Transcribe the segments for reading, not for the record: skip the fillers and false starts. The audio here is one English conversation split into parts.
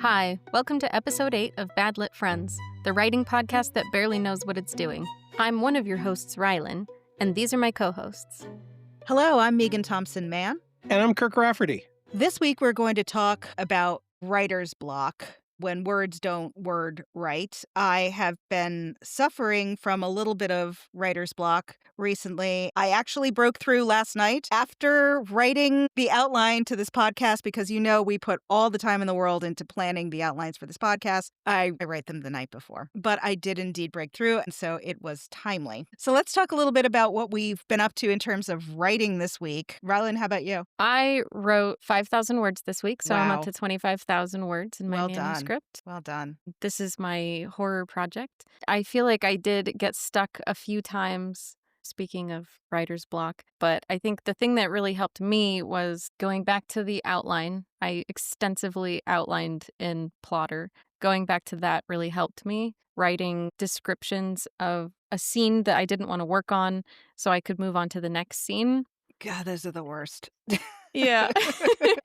Hi, welcome to episode 8 of Bad Lit Friends, the writing podcast that barely knows what it's doing. I'm one of your hosts, Rylan, and these are my co-hosts. Hello, I'm Meagan Thompson-Mann. And I'm Kirk Rafferty. This week we're going to talk about writer's block, when words don't word right. I have been suffering from a little bit of writer's block recently. I actually broke through last night after writing the outline to this podcast because, you know, we put all the time in the world into planning the outlines for this podcast. I write them the night before, but I did indeed break through, and so it was timely. So let's talk a little bit about what we've been up to in terms of writing this week. Rylan, how about you? I wrote 5,000 words this week, so I'm Wow. up to 25,000 words in my Well done. manuscript. Well done. This is my horror project. I feel like I did get stuck a few times, speaking of writer's block, but I think the thing that really helped me was going back to the outline. I extensively outlined in Plotter. Going back to that really helped me, writing descriptions of a scene that I didn't want to work on so I could move on to the next scene. God, those are the worst. Yeah.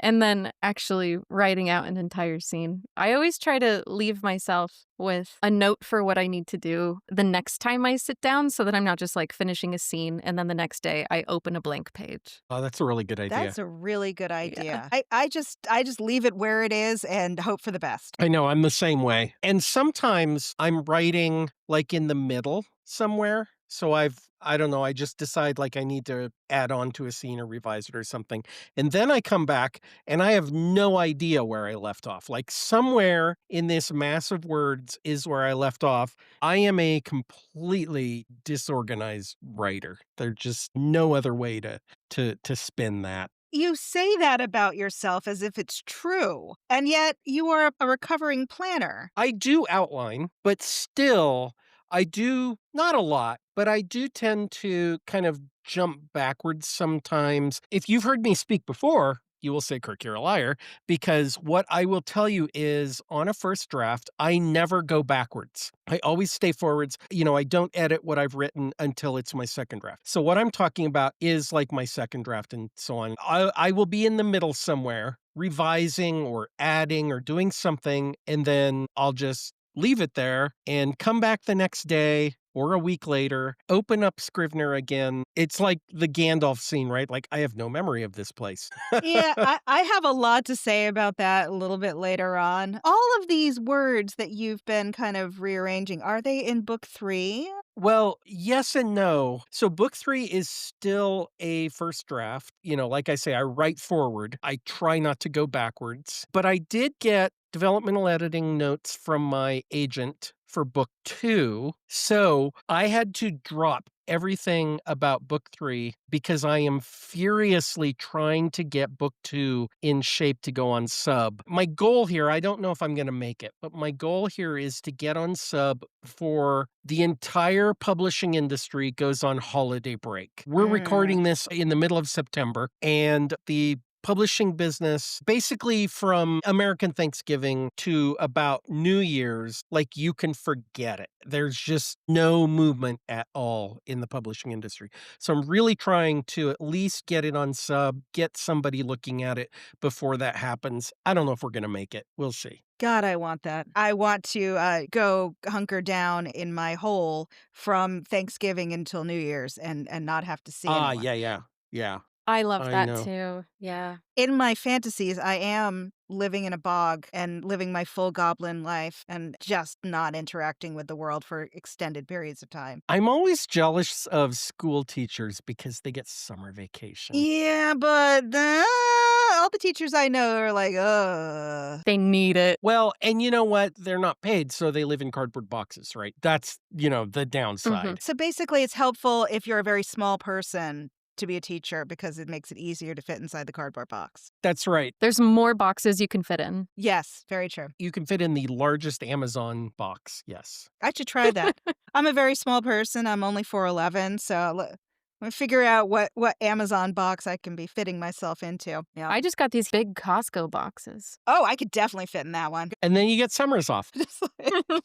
And then actually writing out an entire scene. I always try to leave myself with a note for what I need to do the next time I sit down so that I'm not just like finishing a scene and then the next day I open a blank page. Oh, that's a really good idea. That's a really good idea. I just leave it where it is and hope for the best. I know, I'm the same way. And sometimes I'm writing like in the middle somewhere. So I don't know, I just decide like I need to add on to a scene or revise it or something. And then I come back and I have no idea where I left off. Like somewhere in this mass of words is where I left off. I am a completely disorganized writer. There's just no other way to spin that. You say that about yourself as if it's true, and yet you are a recovering planner. I do outline, but still, I do not a lot, but I do tend to kind of jump backwards sometimes. If you've heard me speak before, you will say, Kirk, you're a liar, because what I will tell you is on a first draft, I never go backwards. I always stay forwards. You know, I don't edit what I've written until it's my second draft. So what I'm talking about is like my second draft and so on. I will be in the middle somewhere, revising or adding or doing something, and then I'll just leave it there and come back the next day or a week later, open up Scrivener again. It's like the Gandalf scene, right? Like, I have no memory of this place. Yeah, I have a lot to say about that a little bit later on. All of these words that you've been kind of rearranging, are they in book 3? Well, yes and no. So book 3 is still a first draft. You know, like I say, I write forward. I try not to go backwards. But I did get developmental editing notes from my agent for book 2. So I had to drop everything about book 3 because I am furiously trying to get book 2 in shape to go on sub. My goal here, I don't know if I'm going to make it, but my goal here is to get on sub for the entire publishing industry goes on holiday break. We're recording this in the middle of September, and the publishing business, basically from American Thanksgiving to about New Year's, like you can forget it. There's just no movement at all in the publishing industry. So I'm really trying to at least get it on sub, get somebody looking at it before that happens. I don't know if we're going to make it. We'll see. God, I want that. I want to go hunker down in my hole from Thanksgiving until New Year's and not have to see anyone. Yeah. I love I that know. too. Yeah. In my fantasies, I am living in a bog and living my full goblin life and just not interacting with the world for extended periods of time. I'm always jealous of school teachers because they get summer vacation. Yeah, but all the teachers I know are like, ugh. They need it. Well, and you know what? They're not paid, so they live in cardboard boxes, right? That's, the downside. So basically, it's helpful if you're a very small person to be a teacher because it makes it easier to fit inside the cardboard box. That's right. There's more boxes you can fit in. Yes, very true. You can fit in the largest Amazon box, yes. I should try that. I'm a very small person. I'm only 4'11", so let me figure out what Amazon box I can be fitting myself into. Yeah. I just got these big Costco boxes. Oh, I could definitely fit in that one. And then you get summers off. Just like-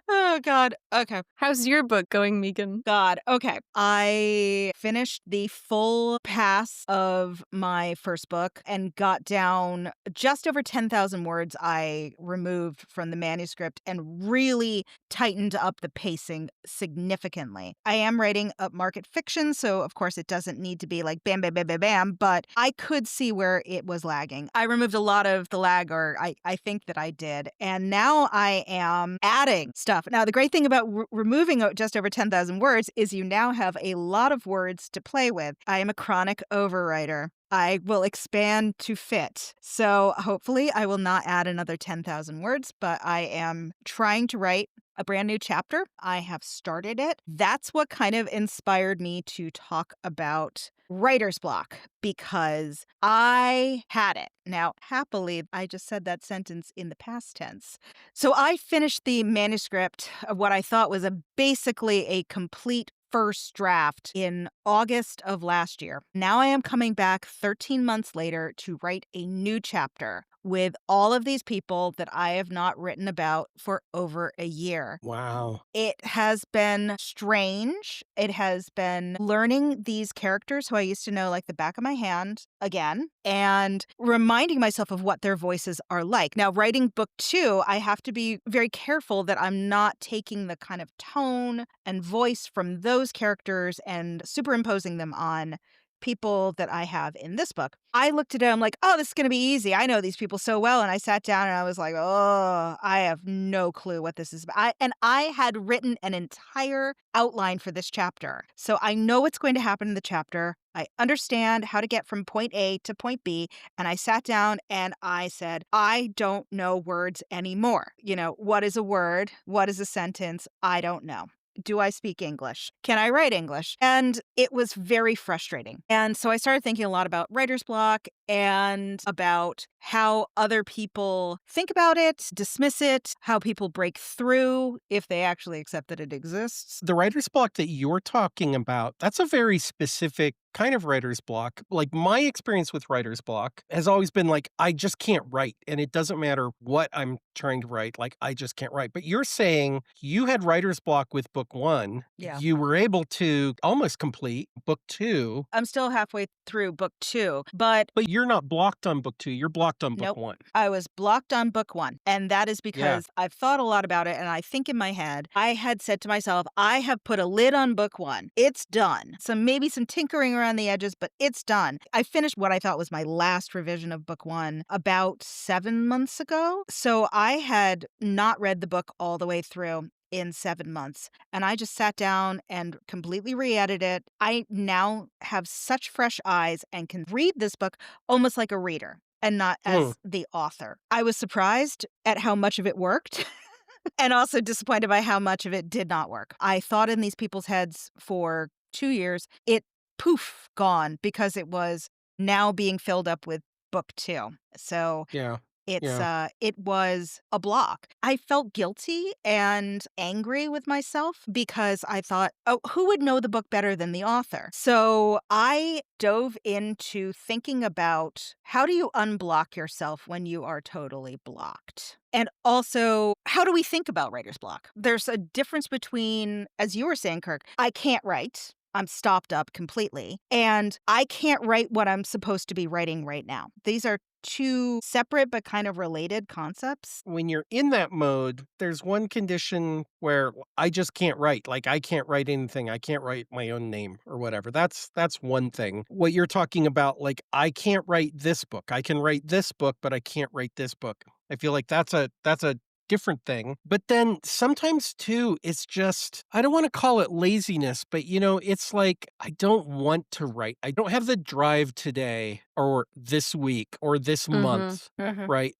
Oh god. Okay. How's your book going, Meagan? God. Okay. I finished the full pass of my first book and got down just over 10,000 words. I removed from the manuscript and really tightened up the pacing significantly. I am writing upmarket fiction, so of course it doesn't need to be like bam, bam, bam, bam, bam, but I could see where it was lagging. I removed a lot of the lag, or I think that I did. And now I am adding stuff. Now, the great thing about removing just over 10,000 words is you now have a lot of words to play with. I am a chronic overwriter. I will expand to fit. So hopefully I will not add another 10,000 words, but I am trying to write a brand new chapter. I have started it. That's what kind of inspired me to talk about writer's block, because I had it. Now, happily, I just said that sentence in the past tense. So I finished the manuscript of what I thought was basically a complete first draft in August of last year. Now I am coming back 13 months later to write a new chapter with all of these people that I have not written about for over a year. Wow. It has been strange. It has been learning these characters who I used to know like the back of my hand again, and reminding myself of what their voices are like. Now, writing book 2, I have to be very careful that I'm not taking the kind of tone and voice from those characters and superimposing them on people that I have in this book. I looked at it, I'm like, oh, this is going to be easy. I know these people so well. And I sat down and I was like, oh, I have no clue what this is about. And I had written an entire outline for this chapter. So I know what's going to happen in the chapter. I understand how to get from point A to point B. And I sat down and I said, I don't know words anymore. You know, what is a word? What is a sentence? I don't know. Do I speak English? Can I write English? And it was very frustrating. And so I started thinking a lot about writer's block and about how other people think about it, dismiss it, how people break through if they actually accept that it exists. The writer's block that you're talking about, that's a very specific kind of writer's block. Like, my experience with writer's block has always been like, I just can't write. And it doesn't matter what I'm trying to write. Like, I just can't write. But you're saying you had writer's block with book 1. Yeah. You were able to almost complete book 2. I'm still halfway through book 2, but But you're not blocked on book 2. You're blocked on book nope. 1. I was blocked on book 1. And that is Yeah. because I've thought a lot about it. And I think in my head, I had said to myself, I have put a lid on book 1. It's done. So maybe some tinkering around the edges, but it's done. I finished what I thought was my last revision of book 1 about 7 months ago. So I had not read the book all the way through in 7 months. And I just sat down and completely re-edited it. I now have such fresh eyes and can read this book almost like a reader and not as the author. I was surprised at how much of it worked and also disappointed by how much of it did not work. I thought in these people's heads for 2 years. It poof, gone, because it was now being filled up with book 2. So Yeah. it was a block. I felt guilty and angry with myself because I thought, oh, who would know the book better than the author? So I dove into thinking about how do you unblock yourself when you are totally blocked? And also, how do we think about writer's block? There's a difference between, as you were saying, Kirk, I can't write. I'm stopped up completely. And I can't write what I'm supposed to be writing right now. These are two separate but kind of related concepts. When you're in that mode, there's one condition where I just can't write. Like, I can't write anything. I can't write my own name or whatever. That's one thing. What you're talking about, like, I can't write this book. I can write this book, but I can't write this book. I feel like that's a different thing. But then sometimes too, it's just, I don't want to call it laziness, but it's like, I don't want to write. I don't have the drive today or this week or this month, right?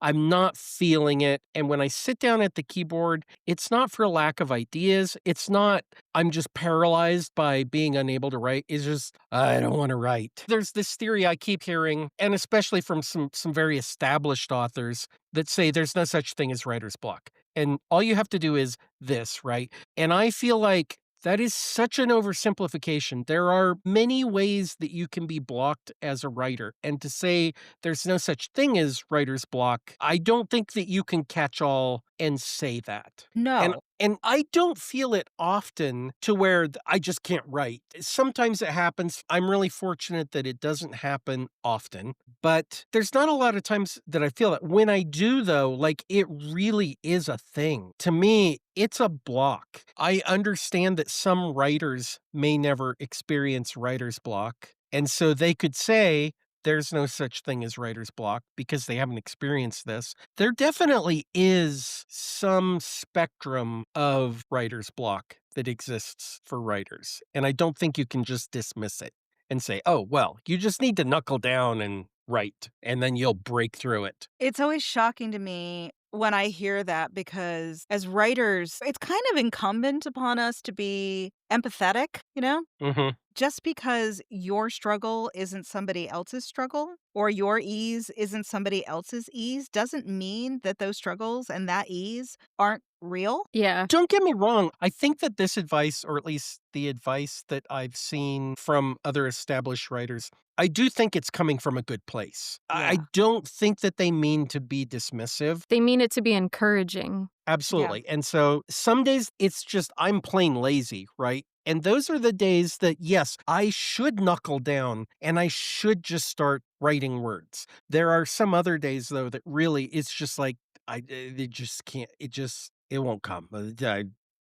I'm not feeling it. And when I sit down at the keyboard, it's not for lack of ideas. It's not, I'm just paralyzed by being unable to write. It's just, I don't want to write. There's this theory I keep hearing, and especially from some very established authors, that say there's no such thing as writer's block. And all you have to do is this, right? And I feel like That is such an oversimplification. There are many ways that you can be blocked as a writer. And to say there's no such thing as writer's block, I don't think that you can catch all and say that. And No. and I don't feel it often to where I just can't write. Sometimes it happens. I'm really fortunate that it doesn't happen often, but there's not a lot of times that I feel it. When I do, though, like it really is a thing. To me, it's a block. I understand that some writers may never experience writer's block. And so they could say, there's no such thing as writer's block because they haven't experienced this. There definitely is some spectrum of writer's block that exists for writers. And I don't think you can just dismiss it and say, oh, well, you just need to knuckle down and write, and then you'll break through it. It's always shocking to me when I hear that because as writers, it's kind of incumbent upon us to be empathetic, you know? Hmm. Just because your struggle isn't somebody else's struggle or your ease isn't somebody else's ease doesn't mean that those struggles and that ease aren't real. Yeah. Don't get me wrong. I think that this advice, or at least the advice that I've seen from other established writers, I do think it's coming from a good place. I Yeah. don't think that they mean to be dismissive. They mean it to be encouraging. Yeah. Absolutely. And so some days it's just I'm plain lazy, right? And those are the days that, yes, I should knuckle down and I should just start writing words. There are some other days, though, that really it's just like, it just can't, it won't come.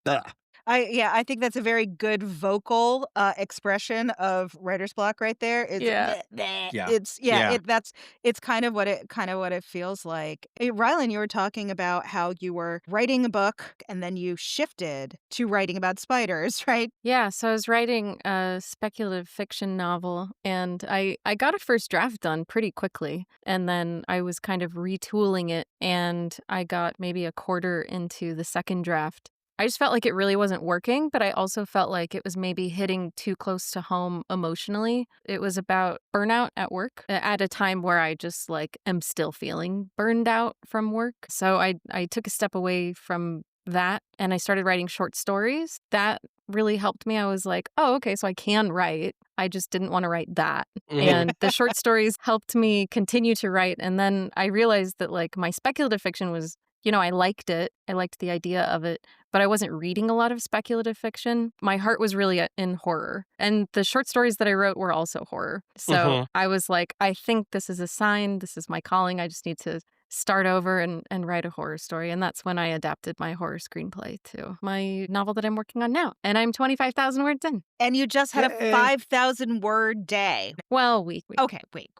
Ugh. I think that's a very good vocal expression of writer's block right there. It's Yeah. bleh, bleh. Yeah. It's Yeah. it's kind of what it feels like. Hey, Rylan, you were talking about how you were writing a book and then you shifted to writing about spiders, right? Yeah, so I was writing a speculative fiction novel and I got a first draft done pretty quickly. And then I was kind of retooling it and I got maybe a quarter into the second draft. I just felt like it really wasn't working, but I also felt like it was maybe hitting too close to home emotionally. It was about burnout at work at a time where I just like am still feeling burned out from work. So I took a step away from that and I started writing short stories. That really helped me. I was like, oh, okay, so I can write. I just didn't want to write that. And the short stories helped me continue to write. And then I realized that like my speculative fiction was, I liked it. I liked the idea of it, but I wasn't reading a lot of speculative fiction. My heart was really in horror. And the short stories that I wrote were also horror. So I was like, I think this is a sign. This is my calling. I just need to start over and write a horror story. And that's when I adapted my horror screenplay to my novel that I'm working on now. And I'm 25,000 words in. And you just had a 5,000 word day. Well, week. Okay, wait.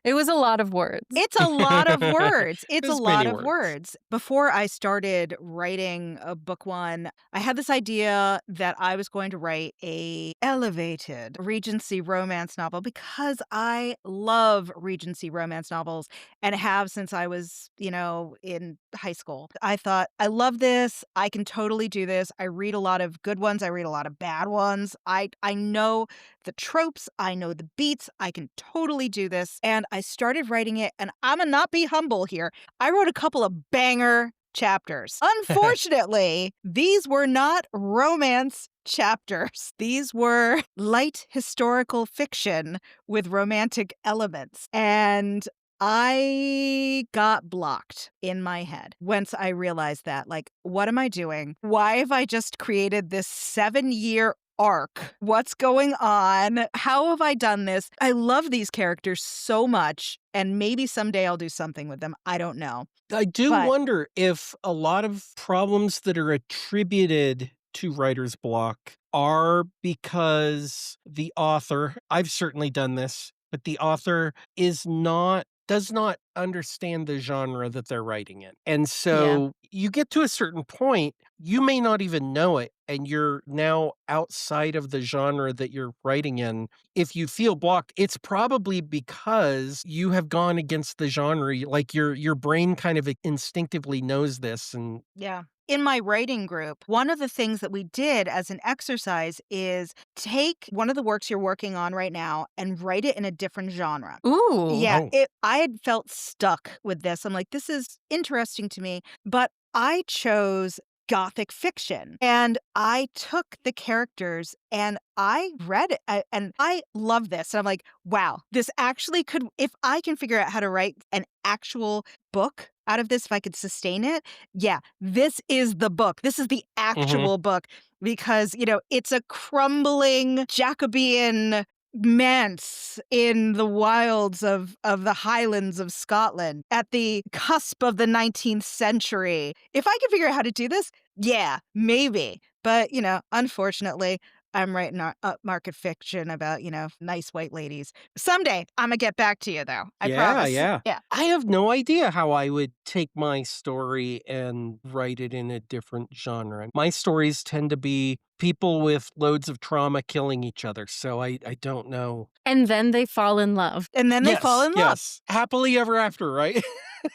It was a lot of words. It's a lot of words. It's a There's lot many of words. Before I started writing book one, I had this idea that I was going to write a elevated Regency romance novel because I love Regency romance novels and have since I was, in high school. I thought, I love this. I can totally do this. I read a lot of good ones. I read a lot of bad ones. I know the tropes. I know the beats. I can totally do this. And I started writing it, and I'm gonna not be humble here. I wrote a couple of banger chapters. Unfortunately, these were not romance chapters. These were light historical fiction with romantic elements. And I got blocked in my head once I realized that. Like, what am I doing? Why have I just created this 7-year arc? What's going on? How have I done this? I love these characters so much, and maybe someday I'll do something with them. I don't know. I do But wonder if a lot of problems that are attributed to writer's block are because the author, I've certainly done this, but the author does not understand the genre that they're writing in. And yeah, so you get to a certain point, you may not even know it, and you're now outside of the genre that you're writing in. If you feel blocked, it's probably because you have gone against the genre. Like your brain kind of instinctively knows this. And yeah. In my writing group, one of the things that we did as an exercise is take one of the works you're working on right now and write it in a different genre. Ooh. Yeah, oh, I had felt stuck with this. I'm like, this is interesting to me, but I chose Gothic fiction. And I took the characters and I read it and I love this. And I'm like, wow, this actually could, if I can figure out how to write an actual book out of this, if I could sustain it, yeah, this is the book. This is the Mhm. actual book because, it's a crumbling Jacobean manse in the wilds of the Highlands of Scotland at the cusp of the 19th century. If I could figure out how to do this, yeah, maybe. But, unfortunately, I'm writing upmarket fiction about, nice white ladies. Someday, I'm gonna get back to you, though. I Yeah, promise. yeah. Yeah. I have no idea how I would take my story and write it in a different genre. My stories tend to be people with loads of trauma killing each other, so I don't know. And then they fall in love. And then they fall Yes, in love. yes. Happily ever after, right?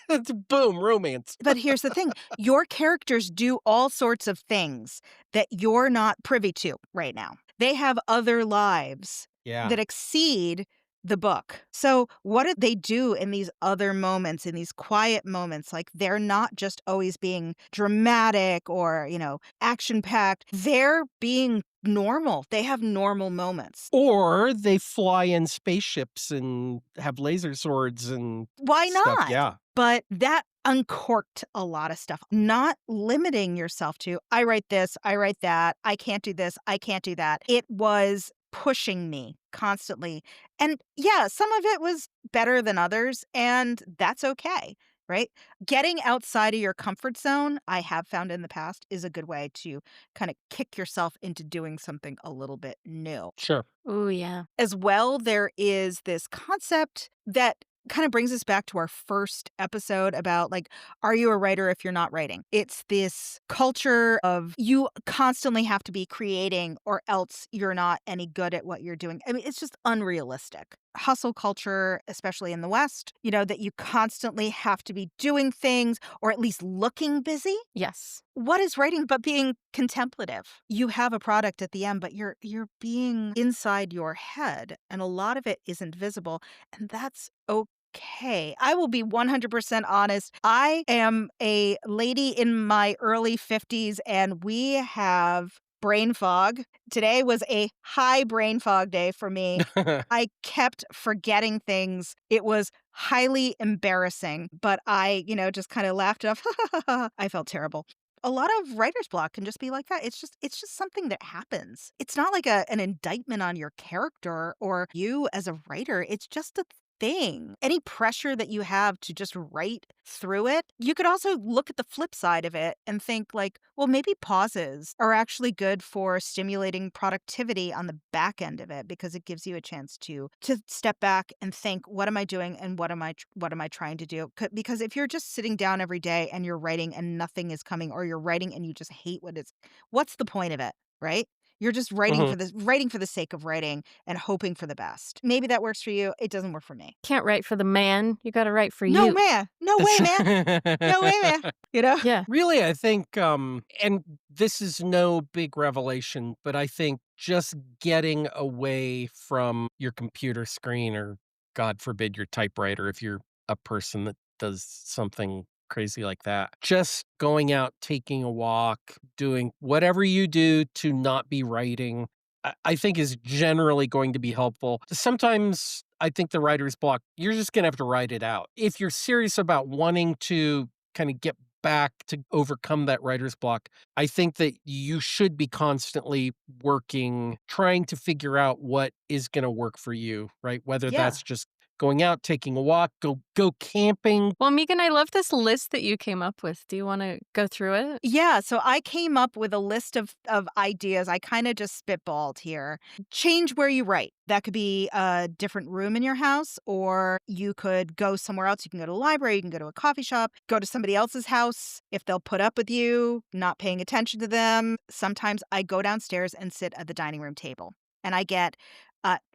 It's boom, romance. But here's the thing, your characters do all sorts of things that you're not privy to right now. They have other lives Yeah. that exceed the book. So, what do they do in these other moments, in these quiet moments? Like, they're not just always being dramatic or, action packed. They're being normal. They have normal moments. Or they fly in spaceships and have laser swords and Why stuff, not? yeah. But that uncorked a lot of stuff. Not limiting yourself to, I write this, I write that, I can't do this, I can't do that. It was pushing me constantly. And yeah, some of it was better than others, and that's okay, right? Getting outside of your comfort zone, I have found in the past, is a good way to kind of kick yourself into doing something a little bit new. Sure. Oh, yeah. As well, there is this concept that kind of brings us back to our first episode about, like, are you a writer if you're not writing? It's this culture of you constantly have to be creating or else you're not any good at what you're doing. I mean, it's just unrealistic. Hustle culture, especially in the West, that you constantly have to be doing things or at least looking busy. Yes. What is writing but being contemplative? You have a product at the end, but you're being inside your head, and a lot of it isn't visible, and that's okay. I will be 100% honest. I am a lady in my early 50s, and we have brain fog. Today was a high brain fog day for me. I kept forgetting things. It was highly embarrassing, but I, just kind of laughed it off. I felt terrible. A lot of writer's block can just be like that. It's just something that happens. It's not like an indictment on your character or you as a writer. It's just a thing. Any pressure that you have to just write through it, you could also look at the flip side of it and think like, well, maybe pauses are actually good for stimulating productivity on the back end of it because it gives you a chance to step back and think, what am I doing and what am I trying to do? Because if you're just sitting down every day and you're writing and nothing is coming, or you're writing and you just hate what's the point of it, right? You're just writing Mhm. for the sake of writing and hoping for the best. Maybe that works for you. It doesn't work for me. Can't write for the man. You gotta write for No, you. man. No way, man. No way, man. You know? Yeah. Really, I think, and this is no big revelation, but I think just getting away from your computer screen or, God forbid, your typewriter if you're a person that does something crazy like that. Just going out, taking a walk, doing whatever you do to not be writing, I think is generally going to be helpful. Sometimes I think the writer's block, you're just going to have to write it out. If you're serious about wanting to kind of get back to overcome that writer's block, I think that you should be constantly working, trying to figure out what is going to work for you, right? Whether Yeah. that's just going out, taking a walk, go camping. Well, Meagan, I love this list that you came up with. Do you wanna go through it? Yeah, so I came up with a list of ideas. I kind of just spitballed here. Change where you write. That could be a different room in your house, or you could go somewhere else. You can go to a library, you can go to a coffee shop, go to somebody else's house if they'll put up with you, not paying attention to them. Sometimes I go downstairs and sit at the dining room table, and I get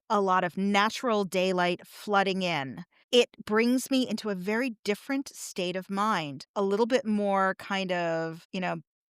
a lot of natural daylight flooding in. It brings me into a very different state of mind, a little bit more kind of,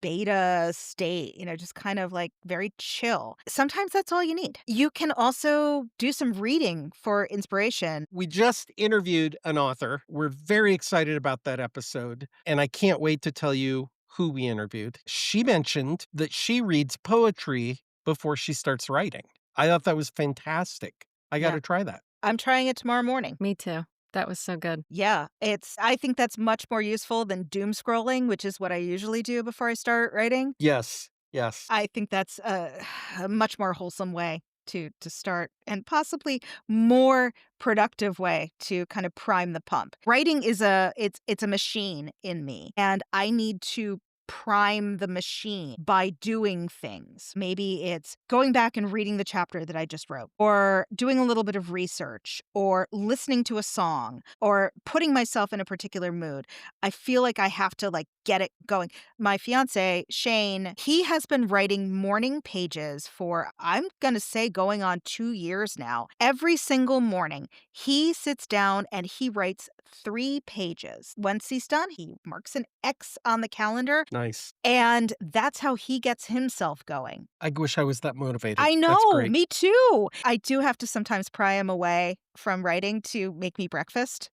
beta state, just kind of like very chill. Sometimes that's all you need. You can also do some reading for inspiration. We just interviewed an author. We're very excited about that episode, and I can't wait to tell you who we interviewed, she mentioned that she reads poetry before she starts writing. I thought that was fantastic. I Yeah. gotta try that. I'm trying it tomorrow morning. Me too. That was so good. Yeah, I think that's much more useful than doom scrolling, which is what I usually do before I start writing. Yes, yes. I think that's a much more wholesome way to start and possibly more productive way to kind of prime the pump. Writing is it's a machine in me, and I need to prime the machine by doing things. Maybe it's going back and reading the chapter that I just wrote, or doing a little bit of research, or listening to a song, or putting myself in a particular mood. I feel like I have to like get it going. My fiance, Shane, he has been writing morning pages for, I'm going to say, going on 2 years now. Every single morning, he sits down and he writes 3 pages. Once he's done, he marks an X on the calendar, Nice. and that's how he gets himself going. I wish I was that motivated. I That's know, great. me too. I do have to sometimes pry him away from writing to make me breakfast.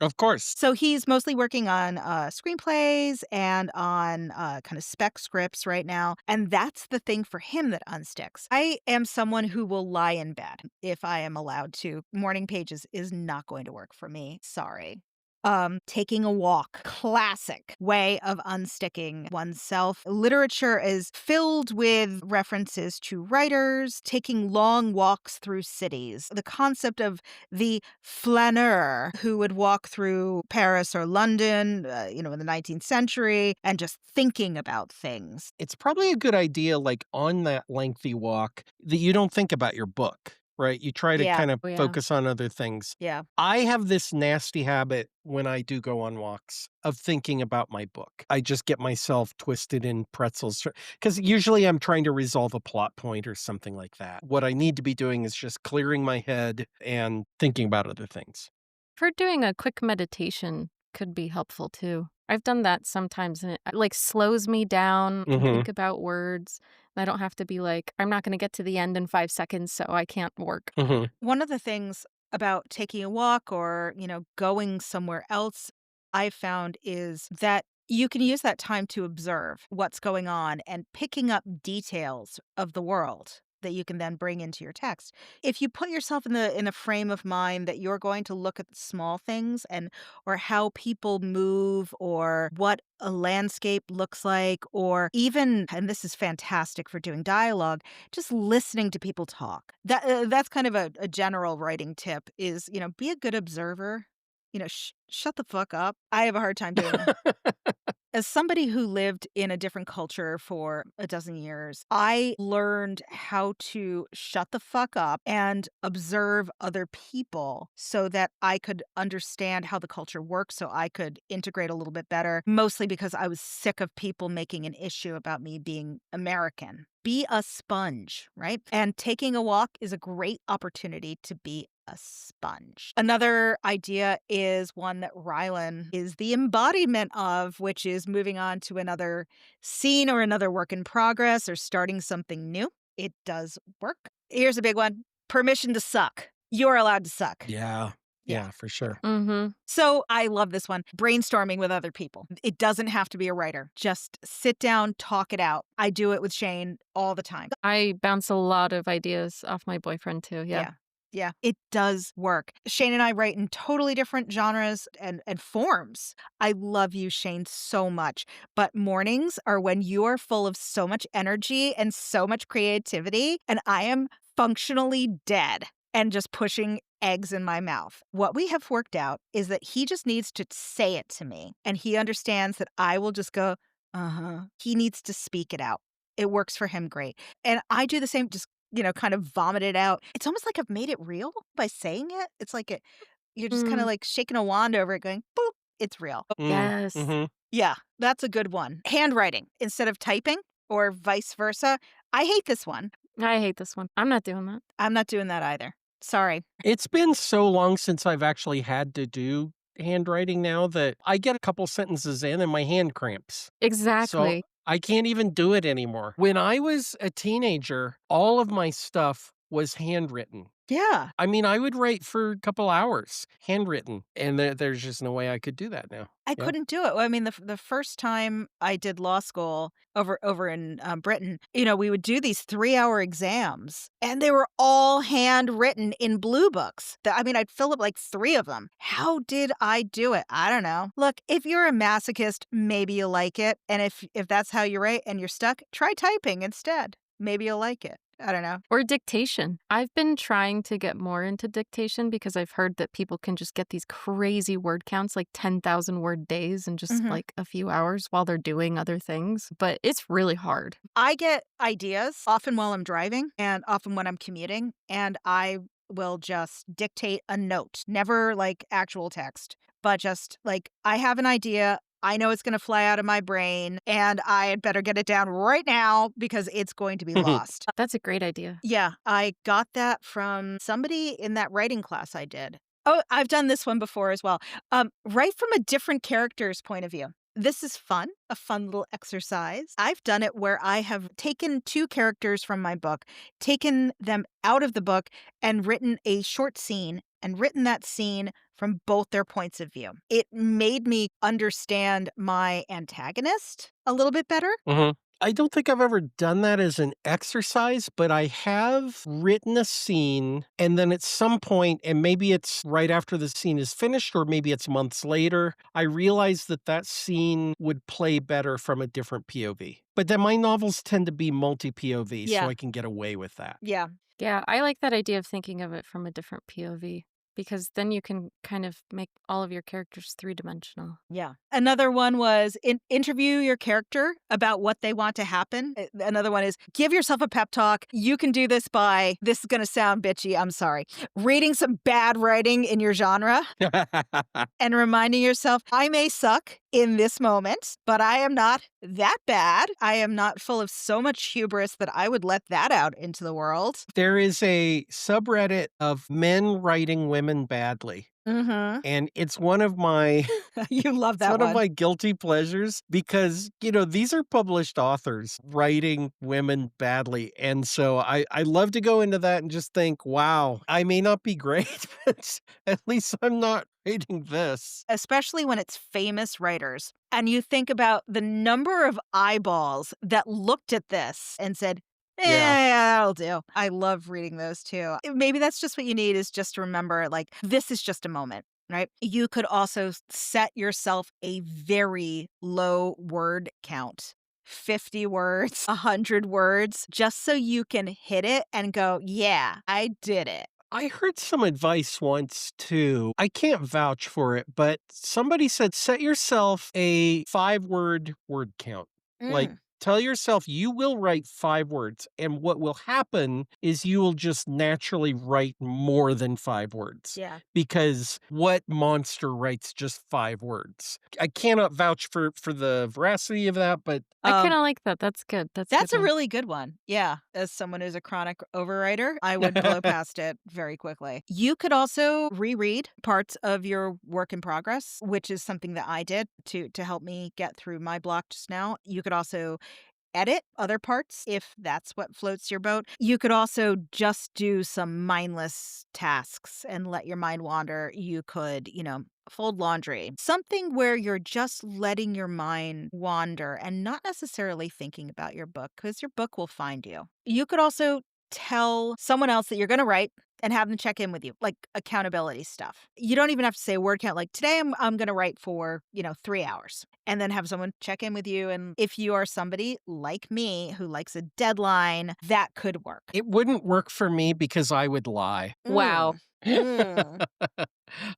Of course. So he's mostly working on screenplays and on kind of spec scripts right now. And that's the thing for him that unsticks. I am someone who will lie in bed if I am allowed to. Morning pages is not going to work for me. Sorry. Taking a walk, classic way of unsticking oneself. Literature is filled with references to writers taking long walks through cities. The concept of the flaneur who would walk through Paris or London, in the 19th century and just thinking about things. It's probably a good idea, like, on that lengthy walk that you don't think about your book, right? You try to Yeah. kind of Oh, yeah. focus on other things. Yeah. I have this nasty habit when I do go on walks of thinking about my book. I just get myself twisted in pretzels because usually I'm trying to resolve a plot point or something like that. What I need to be doing is just clearing my head and thinking about other things. For doing a quick meditation could be helpful too. I've done that sometimes and it like slows me down. I can Mhm. think about words. And I don't have to be like, I'm not going to get to the end in 5 seconds, so I can't work. Mhm. One of the things about taking a walk or, going somewhere else I found is that you can use that time to observe what's going on and picking up details of the world that you can then bring into your text. If you put yourself in the frame of mind that you're going to look at the small things and or how people move or what a landscape looks like, or even, and this is fantastic for doing dialogue, just listening to people talk. That's kind of a general writing tip is, be a good observer. Shut the fuck up. I have a hard time doing that. As somebody who lived in a different culture for a dozen years, I learned how to shut the fuck up and observe other people so that I could understand how the culture works, so I could integrate a little bit better, mostly because I was sick of people making an issue about me being American. Be a sponge, right? And taking a walk is a great opportunity to be a sponge. Another idea is one that Rylan is the embodiment of, which is moving on to another scene or another work in progress or starting something new. It does work. Here's a big one. Permission to suck. You're allowed to suck. Yeah. Yeah. Yeah, for sure. Mm-hmm. So I love this one. Brainstorming with other people. It doesn't have to be a writer. Just sit down, talk it out. I do it with Shane all the time. I bounce a lot of ideas off my boyfriend too. Yeah. Yeah, it does work. Shane and I write in totally different genres and forms. I love you, Shane, so much. But mornings are when you are full of so much energy and so much creativity, and I am functionally dead and just pushing eggs in my mouth. What we have worked out is that he just needs to say it to me, and he understands that I will just go, uh-huh. He needs to speak it out. It works for him great. And I do the same, just kind of vomit it out. It's almost like I've made it real by saying it. It's like you're just kind of Mm, like shaking a wand over it going, boop, it's real. yes. Mhm. Yeah, that's a good one. Handwriting instead of typing or vice versa. I hate this one. I hate this one. I'm not doing that. I'm not doing that either. Sorry. It's been so long since I've actually had to do handwriting now that I get a couple sentences in and my hand cramps. So Exactly. I can't even do it anymore. When I was a teenager, all of my stuff was handwritten. Yeah. I mean, I would write for a couple hours, handwritten, and there's just no way I could do that now. I Yeah. couldn't do it. Well, I mean, the first time I did law school over in Britain, we would do these 3-hour exams, and they were all handwritten in blue books. I mean, I'd fill up like 3 of them. How did I do it? I don't know. Look, if you're a masochist, maybe you'll like it, and if that's how you write and you're stuck, try typing instead. Maybe you'll like it. I don't know. Or dictation. I've been trying to get more into dictation because I've heard that people can just get these crazy word counts, like 10,000 word days in just Mhm. like a few hours while they're doing other things. But it's really hard. I get ideas often while I'm driving and often when I'm commuting, and I will just dictate a note, never like actual text, but just like I have an idea. I know it's going to fly out of my brain, and I had better get it down right now because it's going to be lost. That's a great idea. Yeah, I got that from somebody in that writing class I did. Oh, I've done this one before as well. Write from a different character's point of view. This is fun, a fun little exercise. I've done it where I have taken 2 characters from my book, taken them out of the book, and written a short scene and written that scene from both their points of view. It made me understand my antagonist a little bit better. Mhm. I don't think I've ever done that as an exercise, but I have written a scene, and then at some point, and maybe it's right after the scene is finished, or maybe it's months later, I realized that that scene would play better from a different POV. But then my novels tend to be multi-POV, so Yeah. I can get away with that. Yeah. Yeah, I like that idea of thinking of it from a different POV because then you can kind of make all of your characters three-dimensional. Yeah. Another one was interview your character about what they want to happen. Another one is give yourself a pep talk. You can do this by, this is going to sound bitchy, I'm sorry, reading some bad writing in your genre and reminding yourself, I may suck in this moment, but I am not that bad. I am not full of so much hubris that I would let that out into the world. There is a subreddit of men writing women badly, Mm-hmm. and it's one of my You love it's that one of one. my guilty pleasures because, these are published authors writing women badly, and so I love to go into that and just think, "Wow, I may not be great, but at least I'm not writing this." Especially when it's famous writers. And you think about the number of eyeballs that looked at this and said, Yeah. that'll do. I love reading those too. Maybe that's just what you need is just to remember, like, this is just a moment, right? You could also set yourself a very low word count. 50 words, 100 words, just so you can hit it and go, yeah, I did it. I heard some advice once too. I can't vouch for it, but somebody said set yourself a 5-word count. Like, Mm, tell yourself you will write 5 words, and what will happen is you will just naturally write more than 5 words. yeah. Because what monster writes just 5 words? I cannot vouch for the veracity of that, but I kind of like that. That's good. That's That's good a one. really good one. Yeah. As someone who's a chronic overwriter, I would blow past it very quickly. You could also reread parts of your work in progress, which is something that I did to help me get through my block just now. You could also edit other parts if that's what floats your boat. You could also just do some mindless tasks and let your mind wander. You could, fold laundry. Something where you're just letting your mind wander and not necessarily thinking about your book because your book will find you. You could also tell someone else that you're going to write and have them check in with you, like accountability stuff. You don't even have to say a word count. Like today, I'm going to write for 3 hours, and then have someone check in with you. And if you are somebody like me who likes a deadline, that could work. it wouldn't work for me because I would lie. Wow. Mm.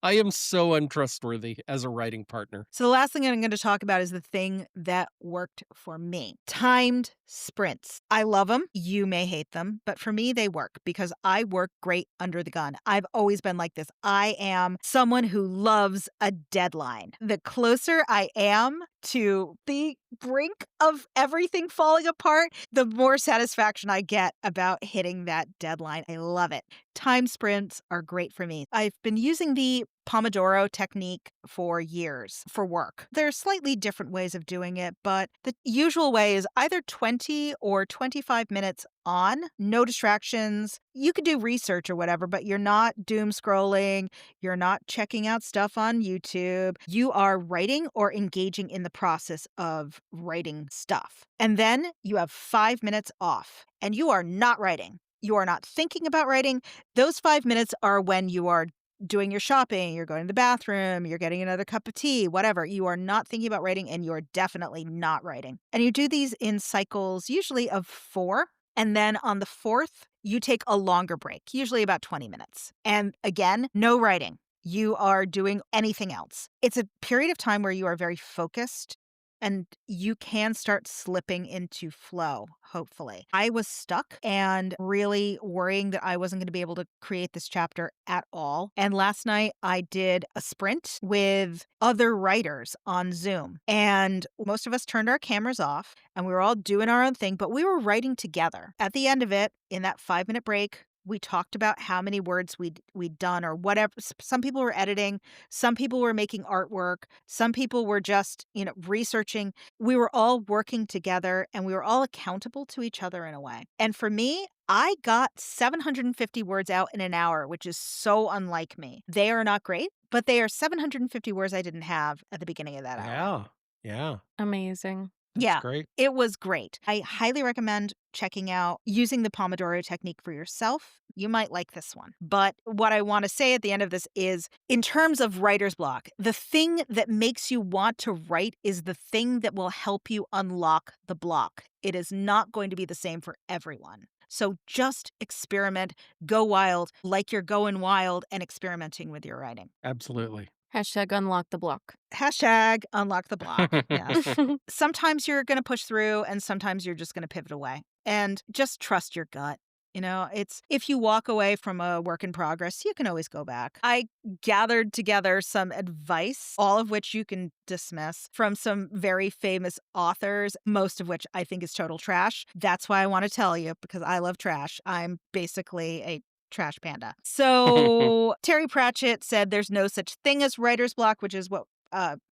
I am so untrustworthy as a writing partner. So the last thing I'm going to talk about is the thing that worked for me. Timed sprints. I love them. You may hate them, but for me, they work because I work great under the gun. I've always been like this. I am someone who loves a deadline. The closer I am to the brink of everything falling apart, the more satisfaction I get about hitting that deadline. I love it. Time sprints are great for me. I've been using the Pomodoro technique for years for work. There's slightly different ways of doing it, but the usual way is either 20 or 25 minutes on, no distractions. You could do research or whatever, but you're not doom scrolling. You're not checking out stuff on YouTube. You are writing or engaging in the process of writing stuff. And then you have 5 minutes off and you are not writing. You are not thinking about writing. Those 5 minutes are when you are doing your shopping, you're going to the bathroom, you're getting another cup of tea, whatever. You are not thinking about writing and you're definitely not writing. And you do these in cycles, usually of 4. And then on the 4th, you take a longer break, usually about 20 minutes. And again, no writing. You are doing anything else. It's a period of time where you are very focused and you can start slipping into flow, hopefully. I was stuck and really worrying that I wasn't going to be able to create this chapter at all. And last night I did a sprint with other writers on Zoom. And most of us turned our cameras off and we were all doing our own thing, but we were writing together. At the end of it, in that 5-minute break, we talked about how many words we'd done or whatever. Some people were editing, some people were making artwork, some people were just, researching. We were all working together and we were all accountable to each other in a way. And for me, I got 750 words out in an hour, which is so unlike me. They are not great, but they are 750 words I didn't have at the beginning of that hour. Yeah. Yeah. Amazing. That's Yeah, great. it was great. I highly recommend checking out using the Pomodoro technique for yourself. You might like this one. But what I want to say at the end of this is, in terms of writer's block, the thing that makes you want to write is the thing that will help you unlock the block. It is not going to be the same for everyone. So just experiment, go wild, like you're going wild and experimenting with your writing. Absolutely. Hashtag unlock the block. Hashtag unlock the block. Yes. Sometimes you're going to push through and sometimes you're just going to pivot away. And just trust your gut. It's if you walk away from a work in progress, you can always go back. I gathered together some advice, all of which you can dismiss, from some very famous authors, most of which I think is total trash. That's why I want to tell you, because I love trash. I'm basically a trash panda. So Terry Pratchett said there's no such thing as writer's block, which is what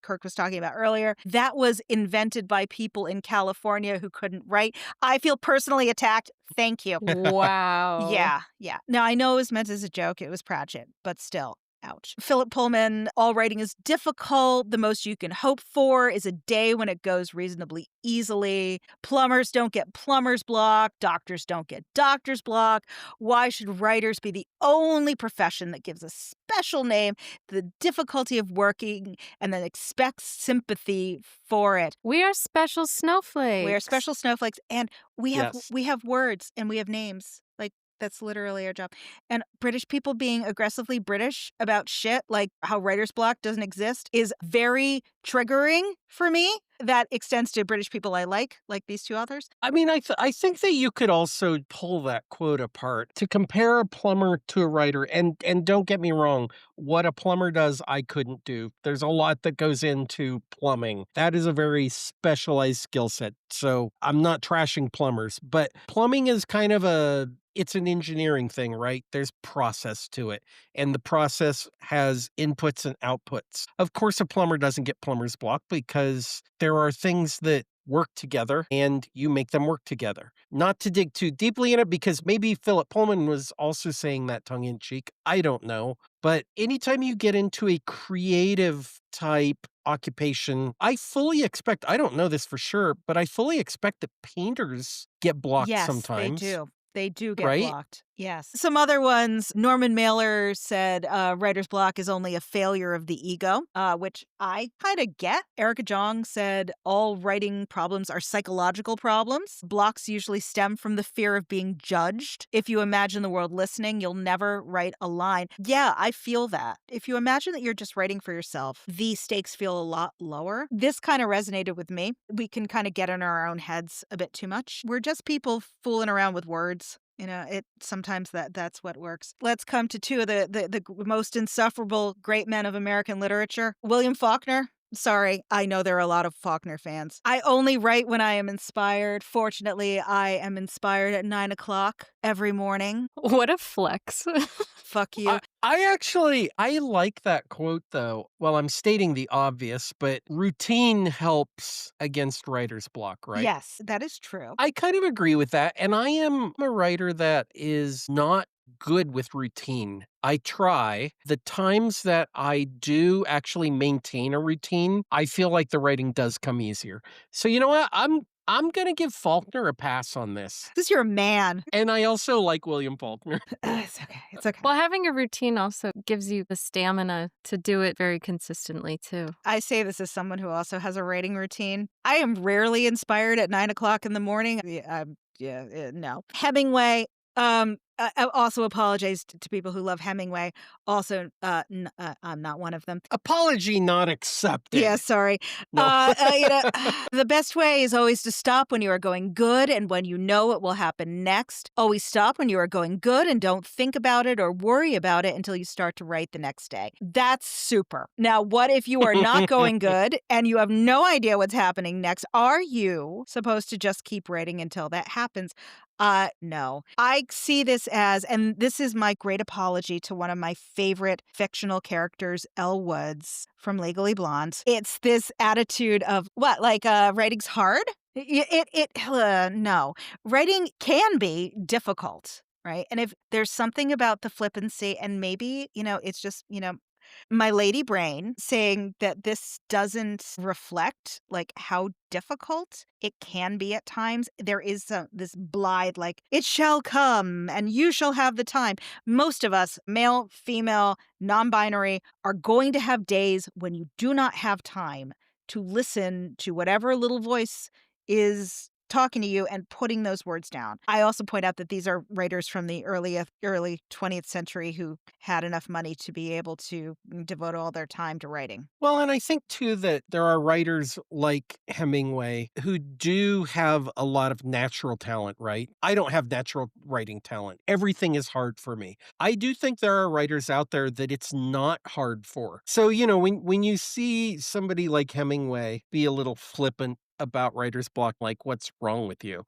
Kirk was talking about earlier. That was invented by people in California who couldn't write. I feel personally attacked. Thank you. Wow. Yeah. Now, I know it was meant as a joke. It was Pratchett, but still. Ouch. Philip Pullman, all writing is difficult. The most you can hope for is a day when it goes reasonably easily. Plumbers don't get plumber's block. Doctors don't get doctor's block. Why should writers be the only profession that gives a special name to the difficulty of working and then expects sympathy for it? We are special snowflakes. We are special snowflakes, and we have Yes. we have words and we have names. Like, that's literally our job. And British people being aggressively British about shit, like how writer's block doesn't exist, is very triggering for me. That extends to British people I like these two authors. I mean, I think that you could also pull that quote apart to compare a plumber to a writer. And don't get me wrong, what a plumber does, I couldn't do. There's a lot that goes into plumbing. That is a very specialized skill set. So I'm not trashing plumbers, but plumbing is kind of it's an engineering thing, right? There's process to it, and the process has inputs and outputs. Of course, a plumber doesn't get plumber's block because there are things that work together and you make them work together. Not to dig too deeply in it, because maybe Philip Pullman was also saying that tongue in cheek. I don't know. But anytime you get into a creative type occupation, I fully expect, I don't know this for sure, but I fully expect that painters get blocked Yes, sometimes. they do. They do get Right? blocked. Yes. Some other ones, Norman Mailer said writer's block is only a failure of the ego, which I kind of get. Erica Jong said all writing problems are psychological problems. Blocks usually stem from the fear of being judged. If you imagine the world listening, you'll never write a line. Yeah, I feel that. If you imagine that you're just writing for yourself, the stakes feel a lot lower. This kind of resonated with me. We can kind of get in our own heads a bit too much. We're just people fooling around with words. It sometimes that's what works. Let's come to two of the most insufferable great men of American literature. William Faulkner. Sorry, I know there are a lot of Faulkner fans. I only write when I am inspired. Fortunately, I am inspired at 9 o'clock every morning. What a flex. Fuck you. I like that quote though. Well, I'm stating the obvious, but routine helps against writer's block, right? Yes, that is true. I kind of agree with that, and I am a writer that is not good with routine. I try. The times that I do actually maintain a routine, I feel like the writing does come easier. So you know what? I'm gonna give Faulkner a pass on this. 'Cause you're a man. And I also like William Faulkner. It's okay, it's okay. Well, having a routine also gives you the stamina to do it very consistently too. I say this as someone who also has a writing routine. I am rarely inspired at 9 o'clock in the morning. No. Hemingway. I also apologize to people who love Hemingway. Also, I'm not one of them. Apology not accepted. Yeah, sorry. No. The best way is always to stop when you are going good and when you know it will happen next. Always stop when you are going good and don't think about it or worry about it until you start to write the next day. That's super. Now, what if you are not going good and you have no idea what's happening next? Are you supposed to just keep writing until that happens? No. I see this as, and this is my great apology to one of my favorite fictional characters, Elle Woods from Legally Blonde. It's this attitude of what, like, writing's hard? No. Writing can be difficult, right? And if there's something about the flippancy, and maybe, it's just, my lady brain saying that this doesn't reflect like how difficult it can be at times. There is this blithe, like, it shall come and you shall have the time. Most of us, male, female, non-binary, are going to have days when you do not have time to listen to whatever little voice is talking to you and putting those words down. I also point out that these are writers from the early 20th century who had enough money to be able to devote all their time to writing. Well, and I think too that there are writers like Hemingway who do have a lot of natural talent, right? I don't have natural writing talent. Everything is hard for me. I do think there are writers out there that it's not hard for. So, when you see somebody like Hemingway be a little flippant about writer's block, like, what's wrong with you?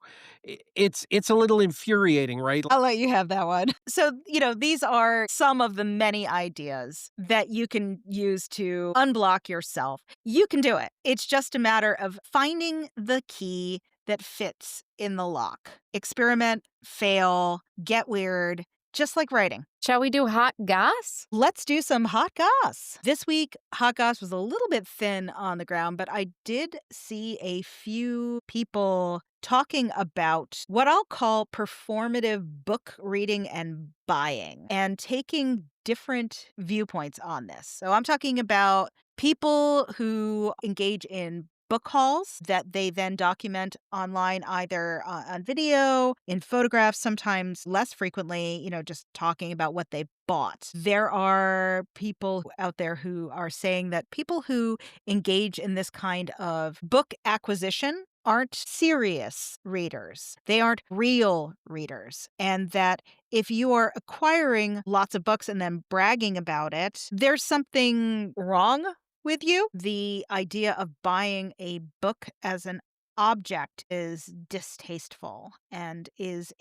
It's a little infuriating, right? I'll let you have that one. So, these are some of the many ideas that you can use to unblock yourself. You can do it. It's just a matter of finding the key that fits in the lock. Experiment, fail, get weird, just like writing. Shall we do Hot Goss? Let's do some Hot Goss. This week, Hot Goss was a little bit thin on the ground, but I did see a few people talking about what I'll call performative book reading and buying and taking different viewpoints on this. So I'm talking about people who engage in book hauls that they then document online, either on video, in photographs, sometimes less frequently, just talking about what they bought. There are people out there who are saying that people who engage in this kind of book acquisition aren't serious readers. They aren't real readers. And that if you are acquiring lots of books and then bragging about it, there's something wrong with you. The idea of buying a book as an object is distasteful and is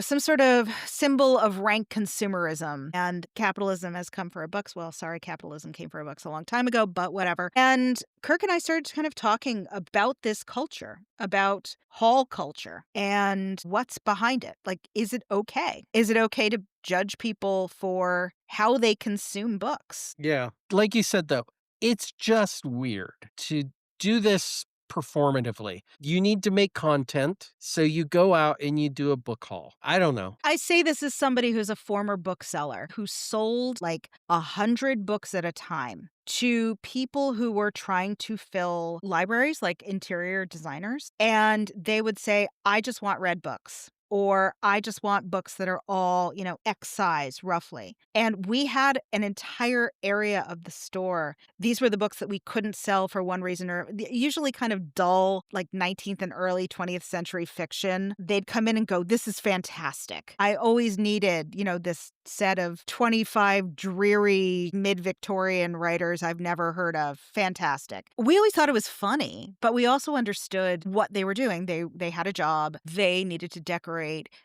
some sort of symbol of rank consumerism. And capitalism has come for our books. Well, sorry, capitalism came for our books a long time ago, but whatever. And Kirk and I started kind of talking about this culture, about haul culture and what's behind it. Like, is it okay? Is it okay to judge people for how they consume books? Yeah. Like you said, though, it's just weird to do this performatively. You need to make content, so you go out and you do a book haul. I don't know. I say this as somebody who's a former bookseller who sold like 100 books at a time to people who were trying to fill libraries, like interior designers. And they would say, I just want red books. Or I just want books that are all, X size roughly. And we had an entire area of the store. These were the books that we couldn't sell for one reason or usually kind of dull, like 19th and early 20th century fiction. They'd come in and go, this is fantastic. I always needed, this set of 25 dreary mid-Victorian writers I've never heard of. Fantastic. We always thought it was funny, but we also understood what they were doing. They had a job. They needed to decorate.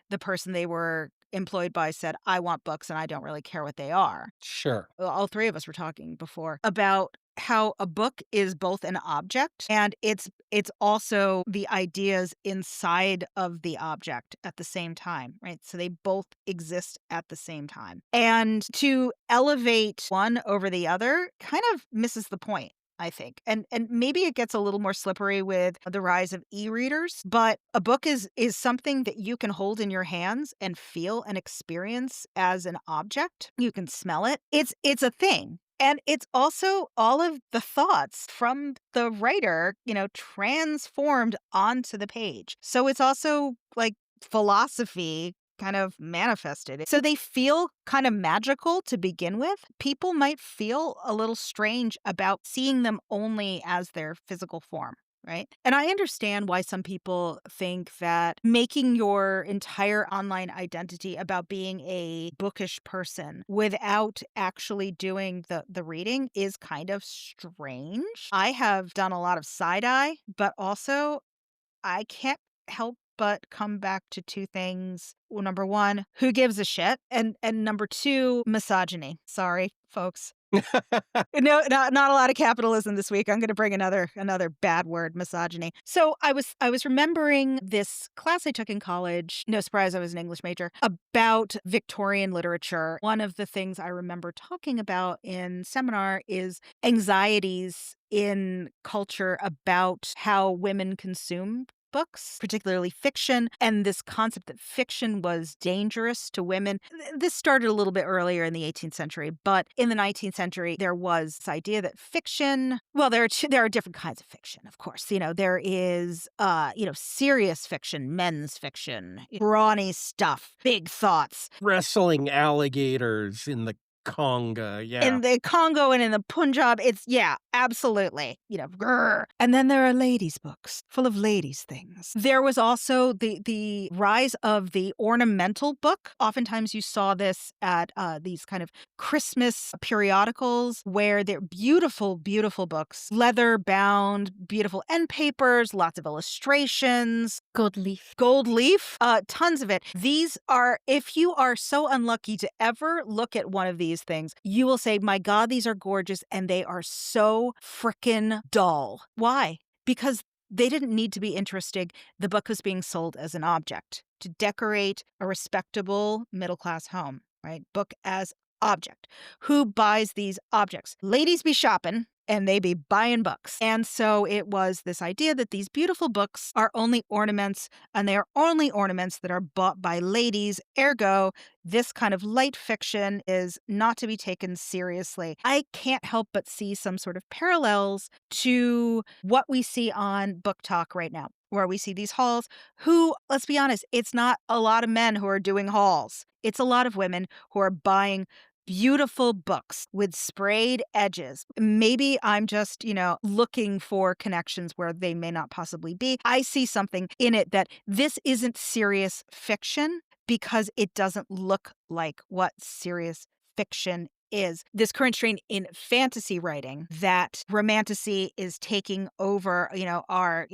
The person they were employed by said, I want books and I don't really care what they are. Sure. All three of us were talking before about how a book is both an object and it's also the ideas inside of the object at the same time, right? So they both exist at the same time. And to elevate one over the other kind of misses the point, I think. And maybe it gets a little more slippery with the rise of e-readers, but a book is something that you can hold in your hands and feel and experience as an object. You can smell it. It's a thing. And it's also all of the thoughts from the writer, transformed onto the page. So it's also like philosophy kind of manifested. So they feel kind of magical to begin with. People might feel a little strange about seeing them only as their physical form. Right. And I understand why some people think that making your entire online identity about being a bookish person without actually doing the reading is kind of strange. I have done a lot of side eye, but also I can't help but come back to two things. Well, number one, who gives a shit? And number two, misogyny. Sorry, folks. No, not a lot of capitalism this week. I'm going to bring another bad word, misogyny. So I was remembering this class I took in college. No surprise, I was an English major about Victorian literature. One of the things I remember talking about in seminar is anxieties in culture about how women consume books, particularly fiction, and this concept that fiction was dangerous to women. This started a little bit earlier in the 18th century, but in the 19th century, there was this idea that fiction, well, there are different kinds of fiction, of course. There is, serious fiction, men's fiction, brawny stuff, big thoughts. Wrestling alligators in the Congo, yeah. In the Congo and in the Punjab, yeah, absolutely. Grr. And then there are ladies' books full of ladies' things. There was also the rise of the ornamental book. Oftentimes you saw this at these kind of Christmas periodicals where they're beautiful, beautiful books, leather bound, beautiful end papers, lots of illustrations. Gold leaf. Gold leaf, tons of it. These are, if you are so unlucky to ever look at one of these things, you will say, my God, these are gorgeous and they are so frickin' dull. Why? Because they didn't need to be interesting. The book was being sold as an object to decorate a respectable middle-class home, right? Book as object. Who buys these objects? Ladies be shopping and they be buying books. And so it was this idea that these beautiful books are only ornaments, and they are only ornaments that are bought by ladies. Ergo, this kind of light fiction is not to be taken seriously. I can't help but see some sort of parallels to what we see on Book Talk right now, where we see these hauls who, let's be honest, it's not a lot of men who are doing hauls. It's a lot of women who are buying beautiful books with sprayed edges. Maybe I'm just, looking for connections where they may not possibly be. I see something in it that this isn't serious fiction because it doesn't look like what serious fiction is. This current strain in fantasy writing that romantasy is taking over, our,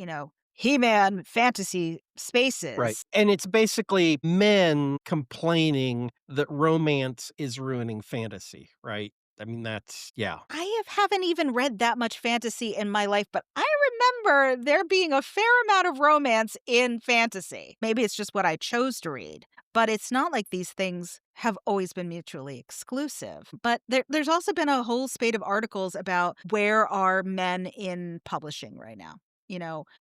He-Man fantasy spaces. Right. And it's basically men complaining that romance is ruining fantasy, right? I mean, yeah. I haven't even read that much fantasy in my life, but I remember there being a fair amount of romance in fantasy. Maybe it's just what I chose to read, but it's not like these things have always been mutually exclusive. But there's also been a whole spate of articles about where are men in publishing right now.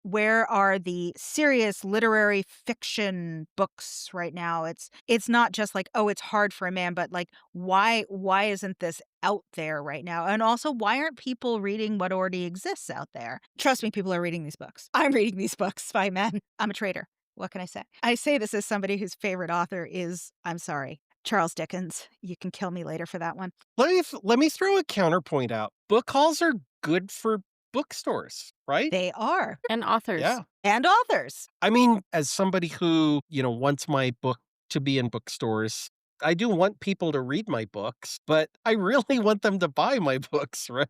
Where are the serious literary fiction books right now? It's not just like, oh, it's hard for a man, but like, why isn't this out there right now? And also, why aren't people reading what already exists out there? Trust me, people are reading these books. I'm reading these books by men. I'm a traitor. What can I say? I say this as somebody whose favorite author is, I'm sorry, Charles Dickens. You can kill me later for that one. Let me throw a counterpoint out. Book hauls are good for bookstores, right? They are. And authors. Yeah. And authors. I mean, as somebody who, wants my book to be in bookstores, I do want people to read my books, but I really want them to buy my books, right?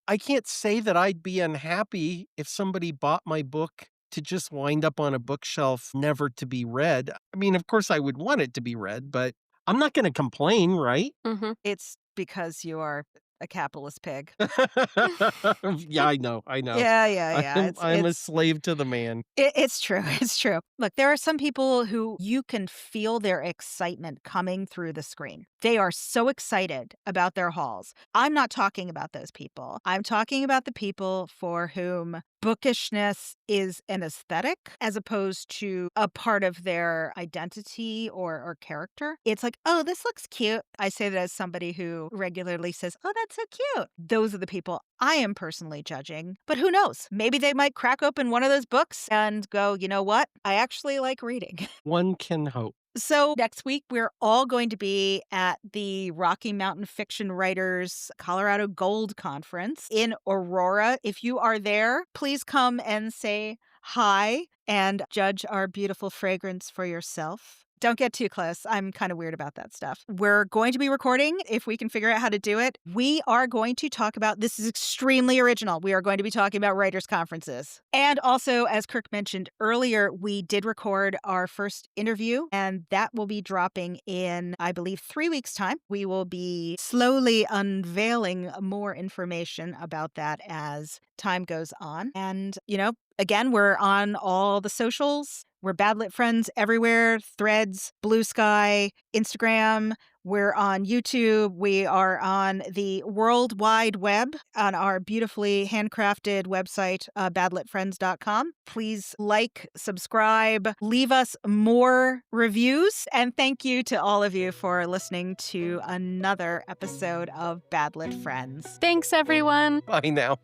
I can't say that I'd be unhappy if somebody bought my book to just wind up on a bookshelf, never to be read. I mean, of course, I would want it to be read, but I'm not going to complain, right? Mhm. It's because you are a capitalist pig. Yeah, I know. I know. Yeah. I'm a slave to the man. It's true. It's true. Look, there are some people who you can feel their excitement coming through the screen. They are so excited about their hauls. I'm not talking about those people. I'm talking about the people for whom bookishness is an aesthetic as opposed to a part of their identity or character. It's like, oh, this looks cute. I say that as somebody who regularly says, oh, that's so cute. Those are the people I am personally judging. But who knows? Maybe they might crack open one of those books and go, you know what? I actually like reading. One can hope. So next week, we're all going to be at the Rocky Mountain Fiction Writers Colorado Gold Conference in Aurora. If you are there, please come and say hi and judge our beautiful fragrance for yourself. Don't get too close. I'm kind of weird about that stuff. We're going to be recording if we can figure out how to do it. We are going to talk about this is extremely original. We are going to be talking about writers' conferences. And also, as Kirk mentioned earlier, we did record our first interview, and that will be dropping in, I believe, 3 weeks' time. We will be slowly unveiling more information about that as time goes on. And, again, we're on all the socials. We're Bad Lit Friends everywhere, Threads, Bluesky, Instagram. We're on YouTube. We are on the World Wide Web on our beautifully handcrafted website, badlitfriends.com. Please like, subscribe, leave us more reviews. And thank you to all of you for listening to another episode of Bad Lit Friends. Thanks, everyone. Bye now.